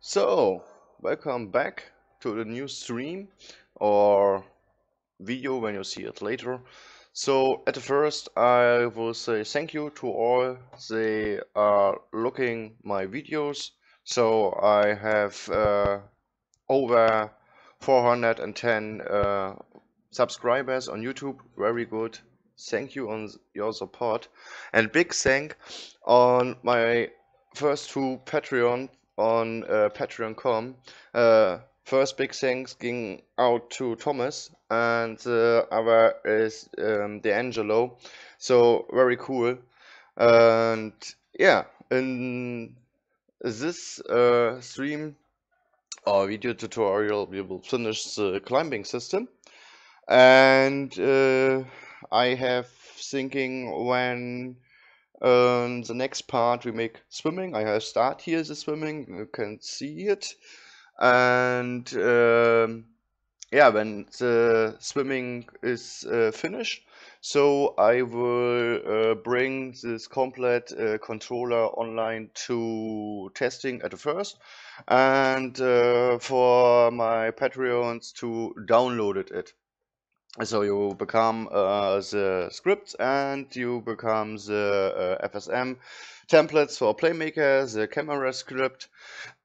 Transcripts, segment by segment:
So, welcome back to the new stream or video when you see it later. So, at the first, I will say thank you to all they are looking my videos. So, I have over 410 subscribers on YouTube. Very good. Thank you on your support, and big thank on my first two Patreon on Patreon.com. First big thanks going out to Thomas, and the other is D'Angelo. So very cool. And yeah, in this stream or video tutorial, we will finish the climbing system. And I have thinking when the next part we make swimming. I have start here the swimming, you can see it. And yeah, when the swimming is finished, so I will bring this complete controller online to testing at the first, and for my Patreons to download it. So you become the scripts, and you become the FSM templates for Playmaker, the camera script,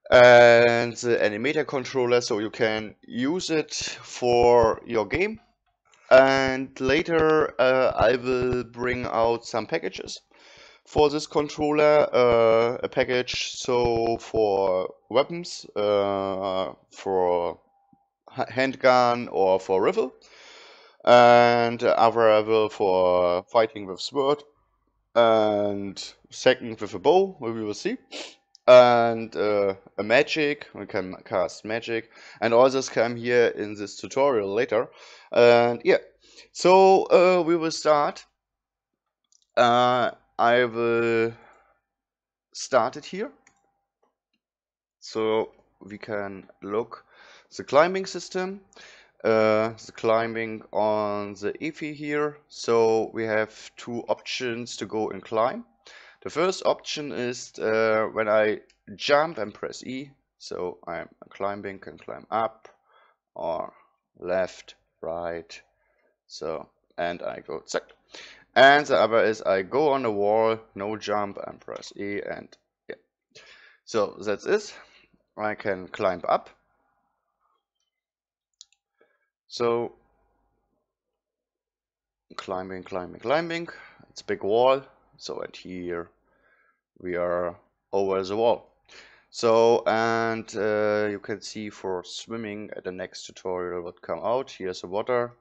and the animator controller, so you can use it for your game. And later I will bring out some packages for this controller, a package so for weapons, for handgun or for rifle, and other for fighting with sword, and second with a bow, we will see, and a magic, we can cast magic, and all this come here in this tutorial later. And yeah, so we will start. I will start it here, so we can look the climbing system. The climbing on the EFI here. So we have two options to go and climb. The first option is when I jump and press E. So I'm climbing, can climb up or left, right. So, and I go zack. And the other is I go on the wall, no jump, and press E, and yeah. So that's it. I can climb up. So climbing, it's a big wall. So and here we are over the wall. So, and you can see for swimming at the next tutorial what come out. Here's the water.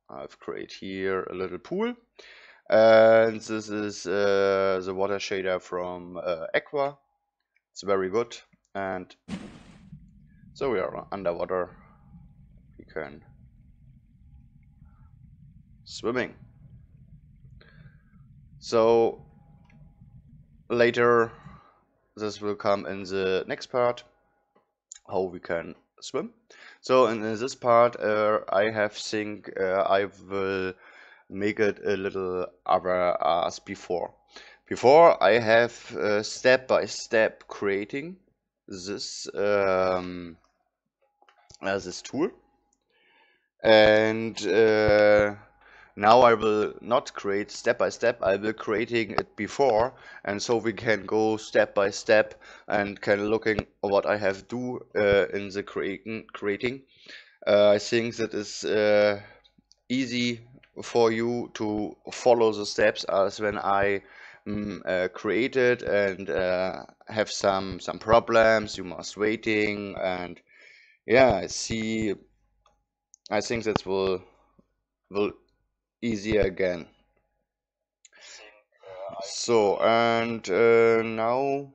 I've created here a little pool, and this is the water shader from Aqua. It's very good. And so we are underwater. We can swimming. So later this will come in the next part, how we can swim. So in this part I have think I will make it a little other as before. Before I have step by step creating this this tool, and now I will not create step by step, I will creating it before, and so we can go step by step and can looking what I have do in the creating. I think that is easy for you to follow the steps as when I created and have some problems, you must waiting, and yeah, I think that will easier again. So, and now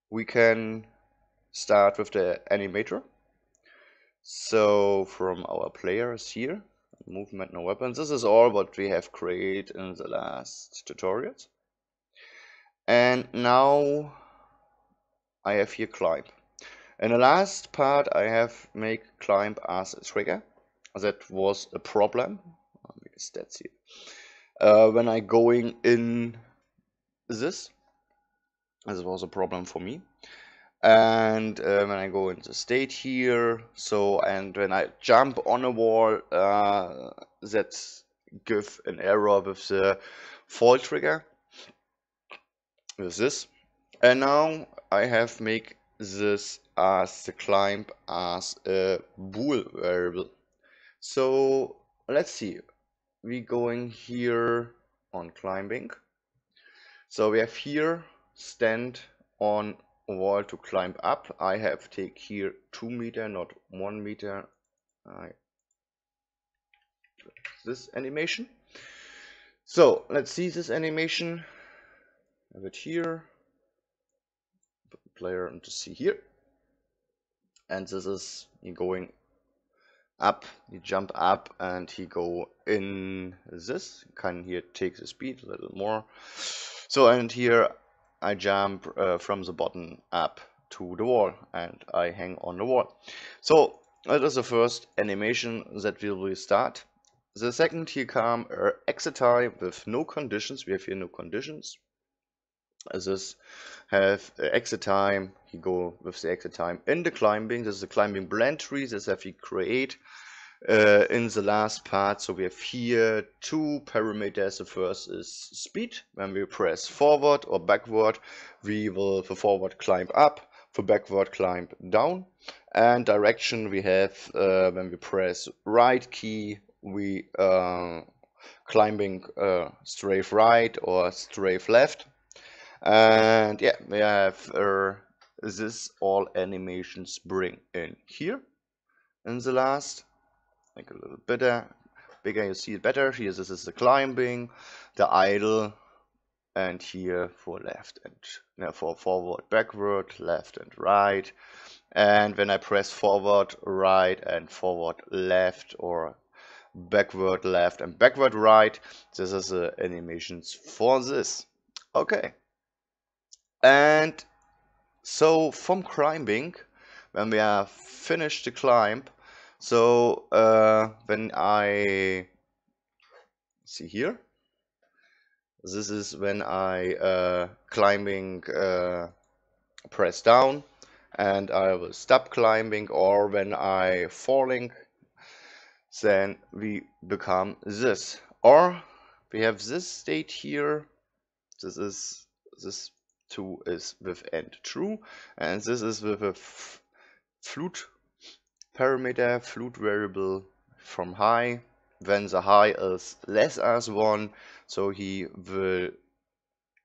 we can start with the animator. So from our players here, movement, no weapons. This is all what we have created in the last tutorials. And now I have here climb. In the last part I have make climb as a trigger. That was a problem. I'll make a stats here. When I going in this was a problem for me. And when I go into state here, so and when I jump on a wall, that give an error with the fall trigger with this. And now I have make this as the climb as a bool variable. So let's see, we going here on climbing. So we have here stand on wall to climb up. I have take here 2 meter, not 1 meter. This animation. So let's see this animation. Have it here. Put the player to see here. And this is you going up, you jump up and he go in this. Can here take the speed a little more. So and here I jump from the bottom up to the wall and I hang on the wall. So that is the first animation that we will start. The second here come exit time with no conditions. We have here no conditions. This have exit time. You go with the exit time in the climbing. This is the climbing blend tree. This have we create in the last part. So we have here two parameters. The first is speed. When we press forward or backward, we will for forward climb up, for backward climb down. And direction we have when we press right key, we climbing strafe right or strafe left. And yeah, we have this all animations bring in here in the last, make it a little bigger, you see it better. Here this is the climbing, the idle, and here for left and for forward, backward, left and right. And when I press forward, right and forward, left, or backward, left and backward, right, this is the animations for this. Okay. And so from climbing, when we have finished the climb, so when I see here, this is when I climbing press down and I will stop climbing, or when I falling, then we become this, or we have this state here. This 2 is with end true, and this is with a float parameter, float variable from high. When the high is less as 1, so he will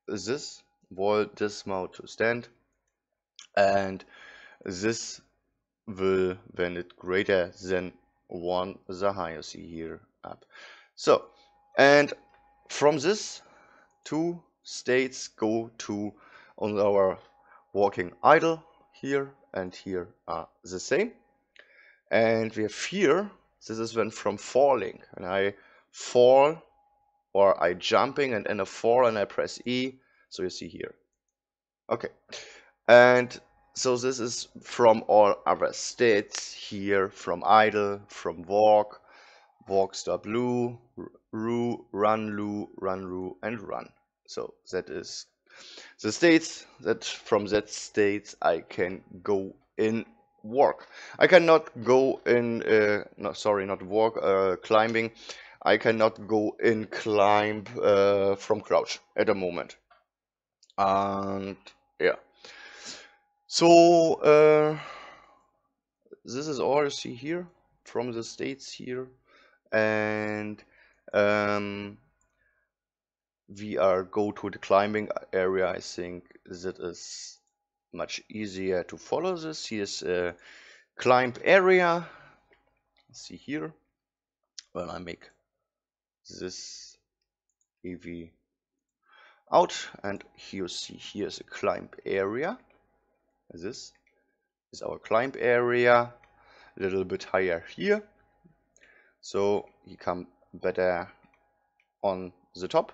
this wall dismount to stand, and this will when it greater than 1 the high you see here up. So and from this two states go to on our walking idle here and here are the same. And we have here, this is when from falling, and I fall or I jumping and in a fall and I press E, so you see here. Okay, and so this is from all other states here, from idle, from walk, walk, stop, loo, run, loo, and run. So that is the states that from that states I can go in walk. I cannot go in no, sorry, not walk, climbing. I cannot go in climb from crouch at the moment. And yeah, so this is all you see here from the states here. And we are go to the climbing area. I think that is much easier to follow this. Here's a climb area. See here when I make this EV out, and here you see here's a climb area. This is our climb area, a little bit higher here, so you come better on the top.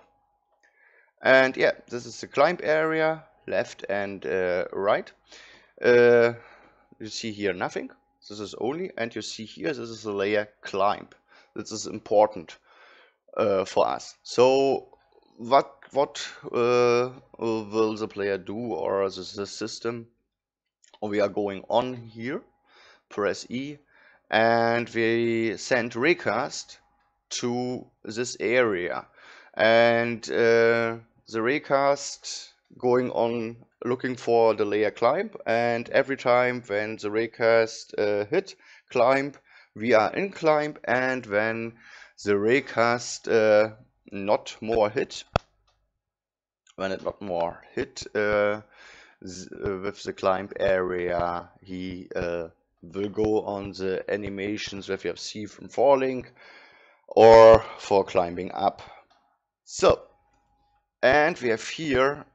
And yeah, this is the climb area, left and right. You see here nothing. This is only, and you see here this is a layer climb. This is important for us. So what will the player do, or the system? we are going on here, press E, and we send raycast to this area, and the raycast going on looking for the layer climb, and every time when the raycast hit climb, we are in climb, and when the raycast not more hit, when it not more hit with the climb area, he will go on the animations that we have seen from falling or for climbing up. So, and we have here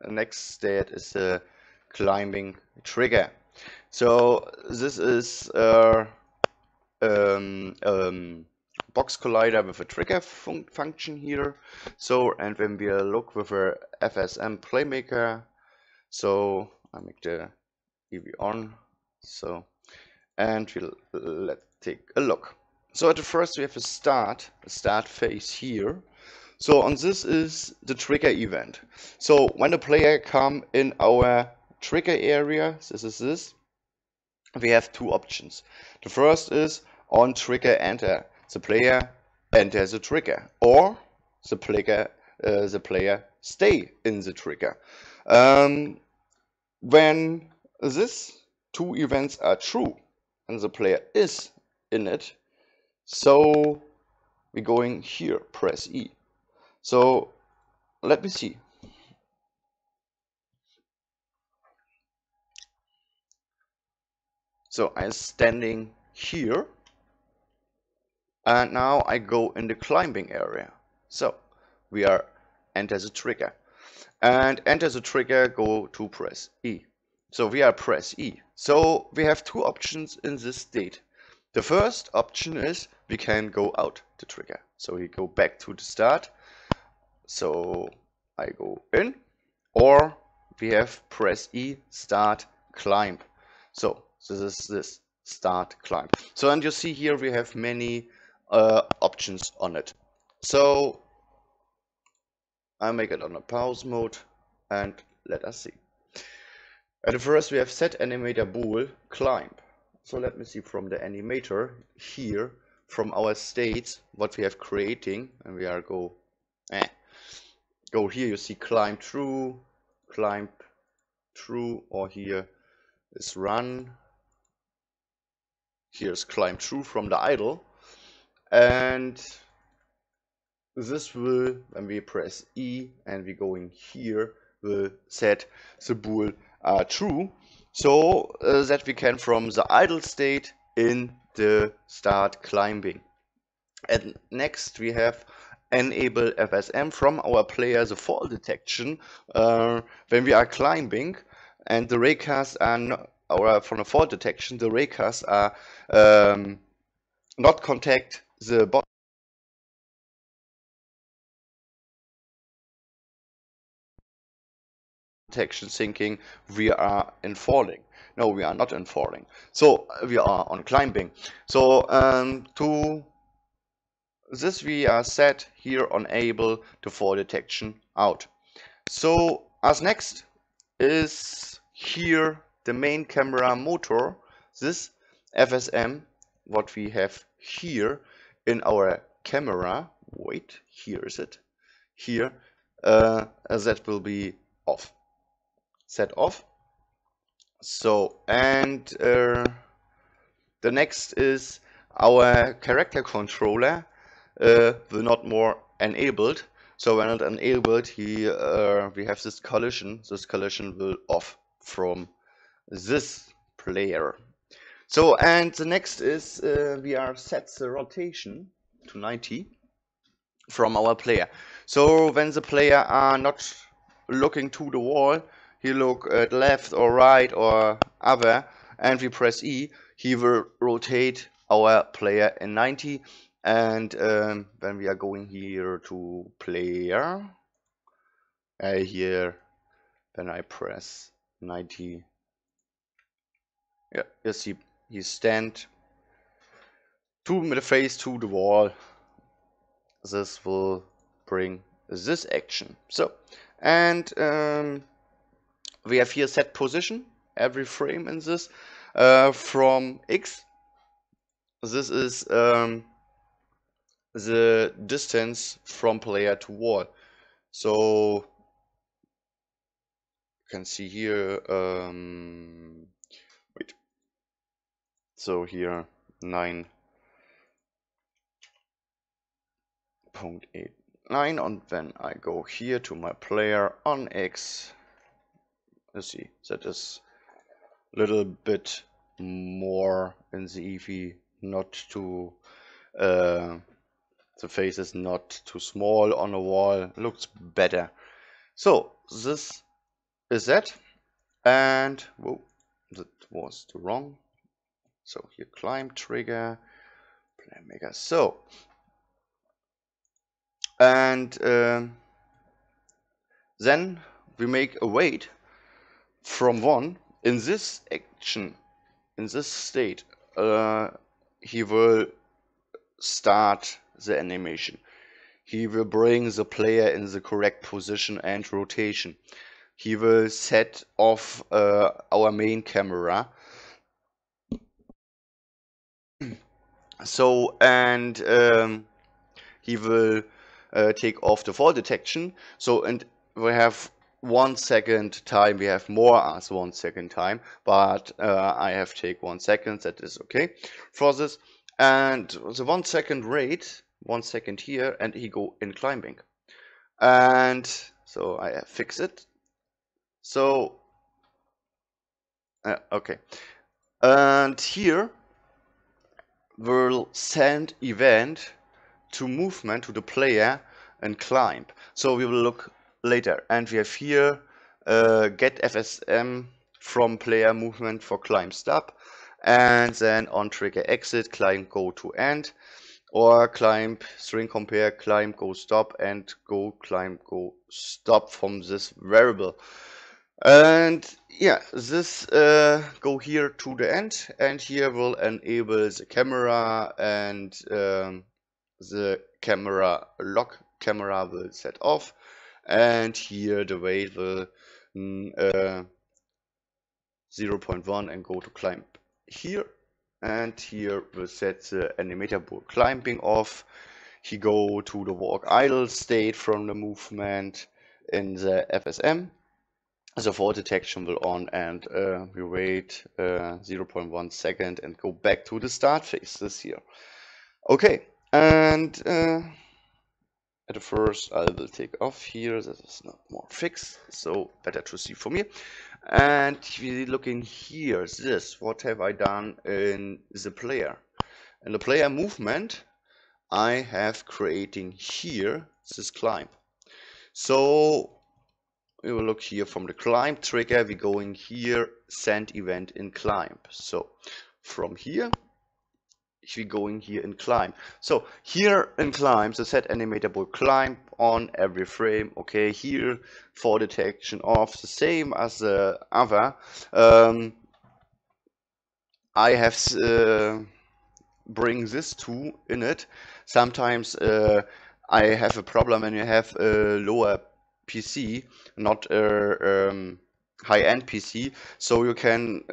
next state is the climbing trigger. So this is box collider with a trigger function here. So, and when we look with a FSM playmaker, so I make the EV on, so, and let's take a look. So at the first we have a start phase here. So on this is the trigger event. So when the player come in our trigger area, this is this, we have two options. The first is on trigger enter. The player enters the trigger, or the player stay in the trigger. When these two events are true and the player is in it, so we're going here, press E. So let me see. So I'm standing here, and now I go in the climbing area. So we are enter the trigger, and enter the trigger, go to press E. So we are press E. So we have two options in this state. The first option is we can go out the trigger. So we go back to the start. So I go in, or we have press E, start, climb. So this is this start, climb. So, and you see here we have many options on it. So I make it on a pause mode, and let us see. At first we have set animator bool climb. So let me see from the animator here, from our states, what we have creating, and we are go here, you see climb true, or here is run. Here's climb true from the idle, and this will, when we press E and we go in here, will set the bool true, so that we can from the idle state in the start climbing. And next we have enable FSM from our player the fall detection when we are climbing, and the raycasts are not, or from the fall detection, the raycasts are not contact the bot detection, thinking we are in falling. No, we are not in falling. So we are on climbing. So to this we are set here on able to fall detection out. So as next is here the main camera motor, this FSM what we have here in our camera. Wait, here is it. Here that will be off. Set off. So, and the next is our character controller will not more enabled. So when not enabled, we have this collision. This collision will off from this player. So, and the next is we are set the rotation to 90 from our player. So when the player are not looking to the wall, he look at left or right or other, and we press E, he will rotate our player in 90. And when we are going here to player, here, when I press 90, yeah, you see he stand with the face to the wall. This will bring this action. So, and we have here set position every frame in this from X. This is the distance from player to wall. So you can see here, wait, so here 9.89, and when I go here to my player on X, you see that is a little bit more in the Eevee, not too the face is not too small on a wall, looks better. So this is that, and whoa, that was too wrong. So here climb trigger, Playmaker. So and then we make a wait from 1 in this action, in this state. He will start the animation. He will bring the player in the correct position and rotation. He will set off our main camera. So, and he will take off the fall detection. So, and we have 1 second time, we have more as 1 second time, but I have take 1 second, that is okay for this. And the 1 second rate, 1 second here, and he go in climbing. And so I fix it. So okay, and here we'll send event to movement to the player and climb. So we will look later, and we have here get FSM from player movement for climb stop, and then on trigger exit climb go to end, or climb string compare climb go stop and go climb go stop from this variable. And yeah, this go here to the end, and here will enable the camera, and the camera lock camera will set off, and here the weight will 0.1 and go to climb here, and here we'll set the animator bull climbing off. He go to the walk idle state from the movement in the FSM. The fall detection will on, and we wait 0.1 second and go back to the start phase this here. Okay, and at first I will take off here. This is not more fixed, so better to see for me. And we look in here, this, what have I done in the player? In the player movement, I have creating here this climb. So we will look here from the climb trigger, we going here, send event in climb. So from here, we going here in climb. So here in climb, the set animator will climb on every frame. Okay, here for detection off, the same as the other. I have bring this two in it. Sometimes I have a problem when you have a lower PC, not a high-end PC, so you can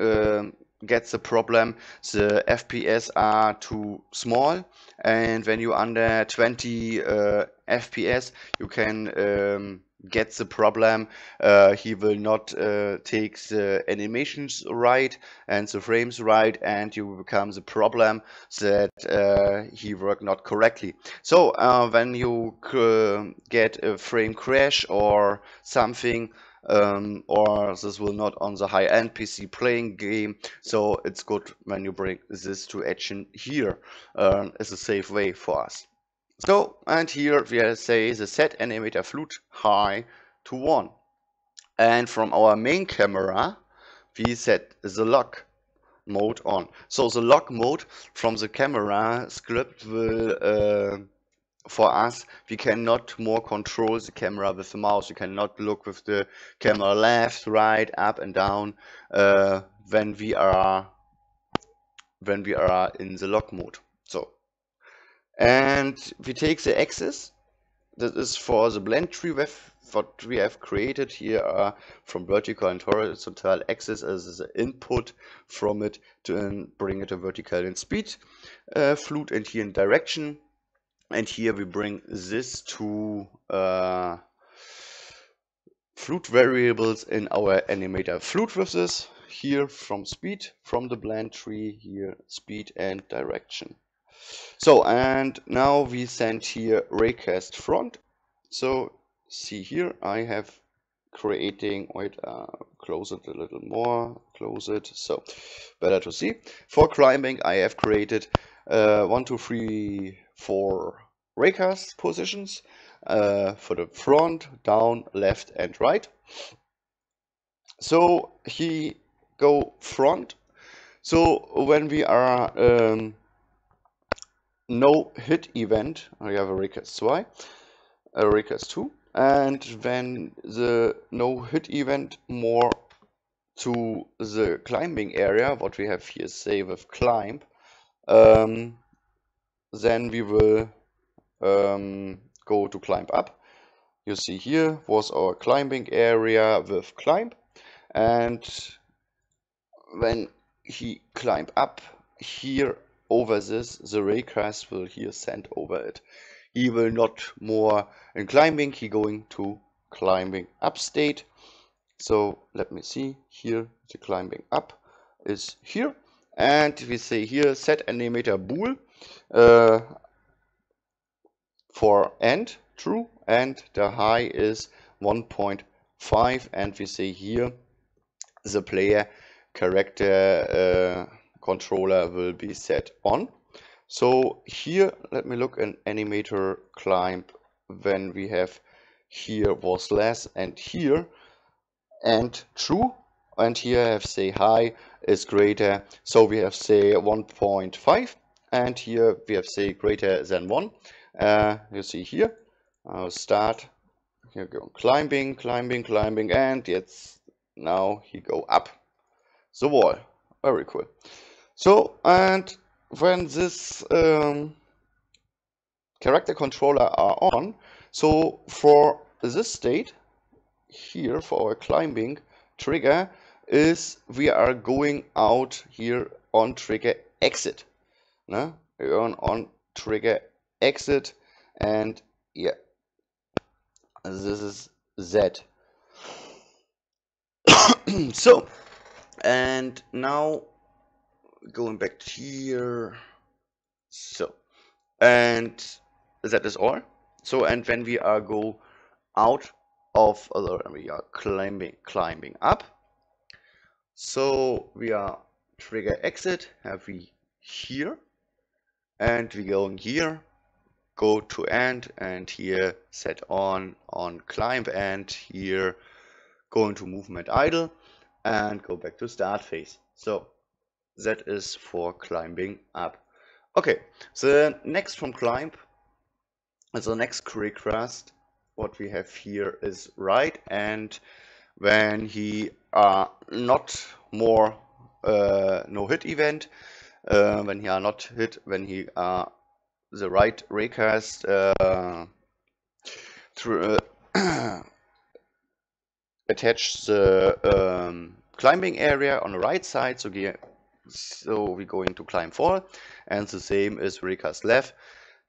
get the problem the FPS are too small, and when you under 20 FPS you can get the problem. He will not take the animations right and the frames right, and you become the problem that he work not correctly. So when you get a frame crash or something, or this will not on the high-end PC playing game, so it's good when you bring this to action here as a safe way for us. So, and here we say the set animator flute high to 1. And from our main camera, we set the lock mode on. So the lock mode from the camera script will, for us, we cannot more control the camera with the mouse. You cannot look with the camera left, right, up and down when we are in the lock mode. So, and we take the axis, that is for the blend tree what we have created here are from vertical and horizontal axis as the input from it to bring it a vertical in speed float, and here in direction, and here we bring this to float variables in our animator. Float with this here from speed, from the blend tree here, speed and direction. So, and now we send here raycast front. So see here, I have creating, wait, close it a little more, close it, so better to see. For climbing, I have created 1, 2, 3, 4 raycast positions for the front, down, left and right. So he go front. So when we are no hit event, I have a raycast 2, a raycast 2, and when the no hit event more to the climbing area, what we have here say with climb, then we will go to climb up. You see here was our climbing area with climb, and when he climb up here over this, the raycast will here send over it. He will not more in climbing, he going to climbing up state. So let me see here, the climbing up is here, and we say here set animator bool for end true, and the high is 1.5, and we say here the player character controller will be set on. So here let me look in animator climb when we have here was less and here and true, and here I have say high is greater, so we have say 1.5, and here we have say greater than 1. You see here I'll start here, go climbing, and it's now he go up the wall. Very cool. So, and when this character controller are on, so for this state here for our climbing trigger is we are going out here on trigger exit. No? On trigger exit, and yeah, this is Z. So, and now going back here, so, and that is all. So, and when we are go out of, we are climbing up, so we are trigger exit, have we here, and we go in here, go to end, and here set on climb, and here go into movement idle and go back to start phase. So that is for climbing up. Okay, so next from climb, the next request what we have here is right, and when he are not more no hit event, when he are not hit, when he are the right raycast through attach the climbing area on the right side, so we're going to climb 4, and the same is raycast left,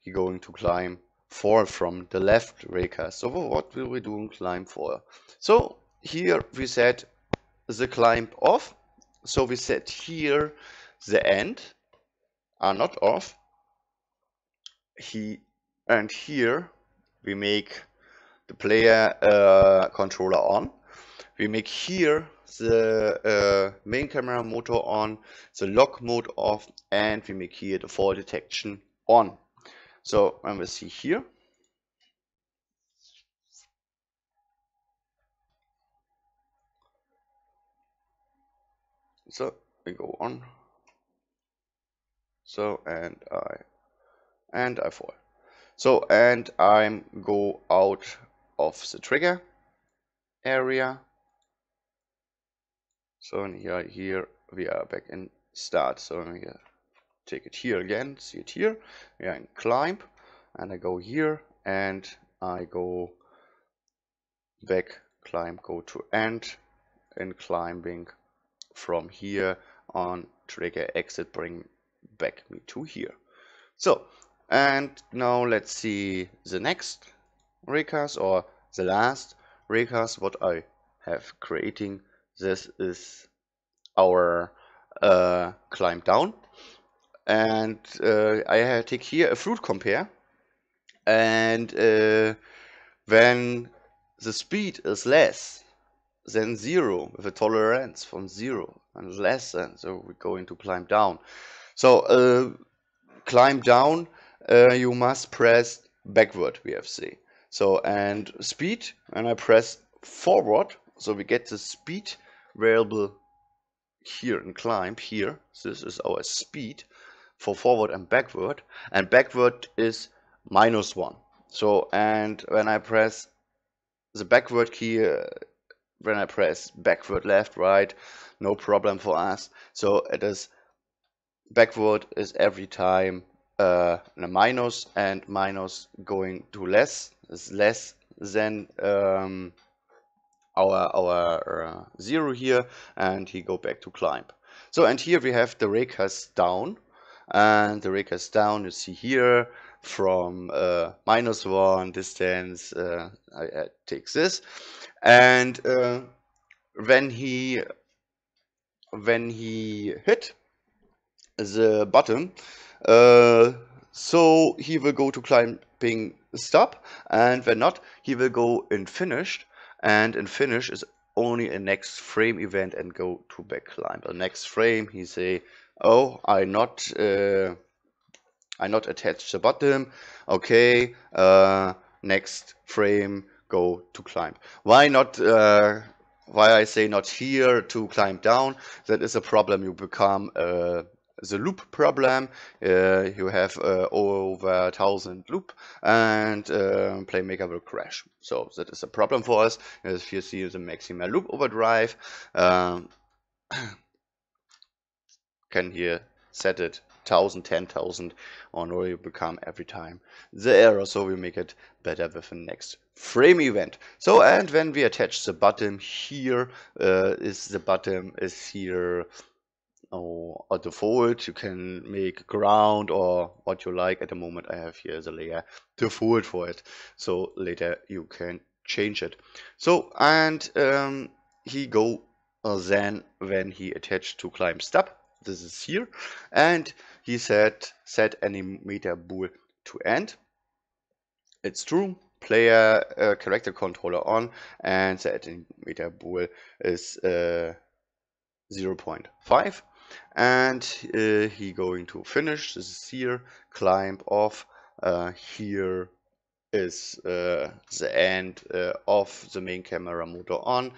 you're going to climb 4 from the left raycast. So what will we do in climb 4? So here we set the climb off, so we set here the end are not off, and here we make the player controller on. We make here the main camera motor on, the lock mode off, and we make here the fall detection on. So when we see here, so we go on, so and I fall. So and I'm go out of the trigger area. So and here we are back in start. So we take it here again, see it here. We are in climb, and I go here and I go back, climb, go to end, and climbing from here on, trigger exit, bring back me to here. So, and now let's see the next raycast, or the last raycast what I have creating. This is our climb down, and I take here a fruit compare, and when the speed is less than 0, with a tolerance from 0 and less than, so we're going to climb down. So climb down, you must press backward, we have see. So, and speed, and I press forward, so we get the speed variable here and climb here. This is our speed for forward and backward is -1. So, and when I press the backward key, when I press backward, left, right, no problem for us. So it is backward is every time a minus, and minus going to less is less than our 0 here, and he go back to climb. So, and here we have the raycast down, and the raycast down you see here from -1 distance. I take this, and when he hit the bottom, so he will go to climbing stop, and when not, he will go in finished, and in finish is only a next frame event and go to back climb. The next frame he say, oh, I not attached the bottom. Okay, next frame go to climb. Why not? Why I say not here to climb down? That is a problem. You become the loop problem. You have over 1000 loop, and Playmaker will crash. So that is a problem for us. If you see the maximal loop overdrive, can here set it 1000, 10,000, or no, you become every time the error. So we make it better with the next frame event. So, and when we attach the bottom here, the bottom is here. Or a default, you can make ground or what you like. At the moment I have here the layer default for it, so later you can change it. So, and he go then when he attached to climb stop, this is here, and he said set animator bool to end. It's true. Player character controller on, and the animator bool is 0.5, and he going to finish. This is here, climb off. Here is the end of the main camera motor on.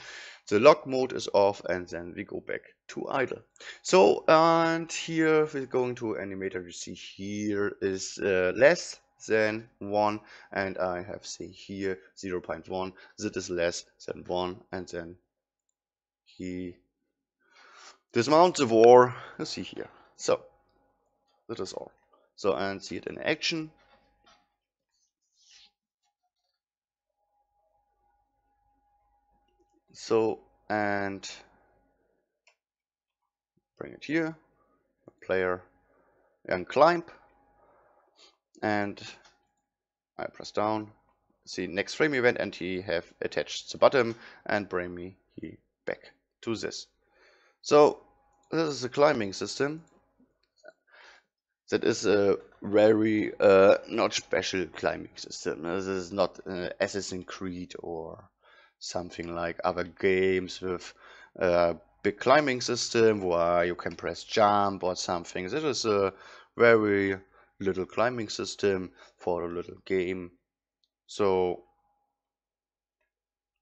The lock mode is off, and then we go back to idle. So, and here we're going to animator. You see here is less than 1, and I have say here 0.1. That is less than 1, and then he dismount the war, you see here. So that is all. So, and see it in action. So, and bring it here, player, and climb, and I press down, see next frame event, and he have attached the bottom and bring me here back to this. So this is a climbing system. That is a very not special climbing system. This is not Assassin's Creed or something like other games with a big climbing system where you can press jump or something. This is a very little climbing system for a little game. So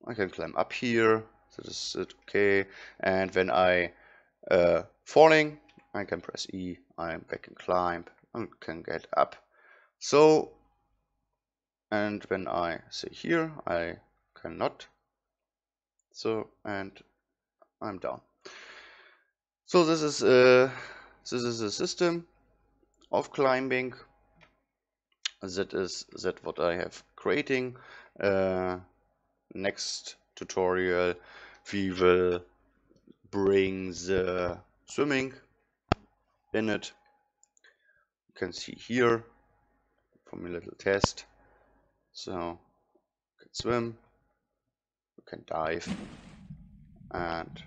I can climb up here. That is it, okay. And when I falling, I can press E. I'm back and climb and can get up. So, and when I say here, I cannot. So, and I'm down. So this is a system of climbing. That is what I have creating. next tutorial we will bring the swimming in it. You can see here from a little test. So you can swim, you can dive, and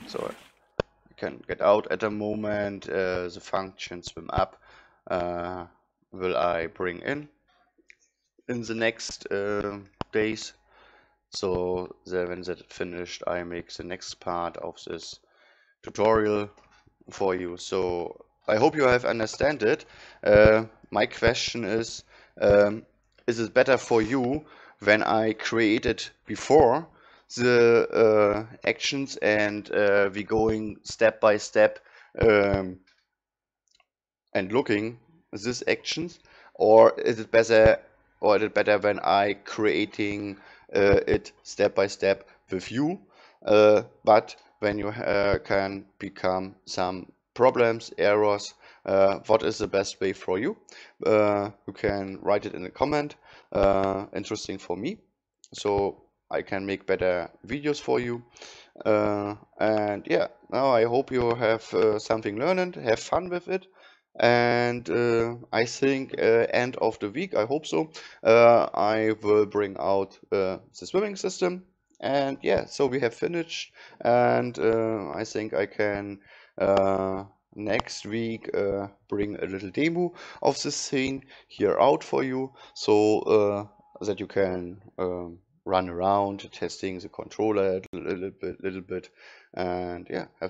so you can get out at the moment. The function swim up will I bring in the next days. So when that finished, I make the next part of this tutorial for you. So I hope you have understand it. My question is it better for you when I create it before the actions and we going step by step and looking these actions, or is it better when I creating it step by step with you, but when you can become some problems, errors, what is the best way for you? You can write it in a comment. Interesting for me, so I can make better videos for you. And yeah, now I hope you have something learned, have fun with it. And I think end of the week, I hope so, I will bring out the swimming system. And yeah, so we have finished, and I think I can next week bring a little demo of this thing here out for you, so that you can run around testing the controller a little bit, and yeah, have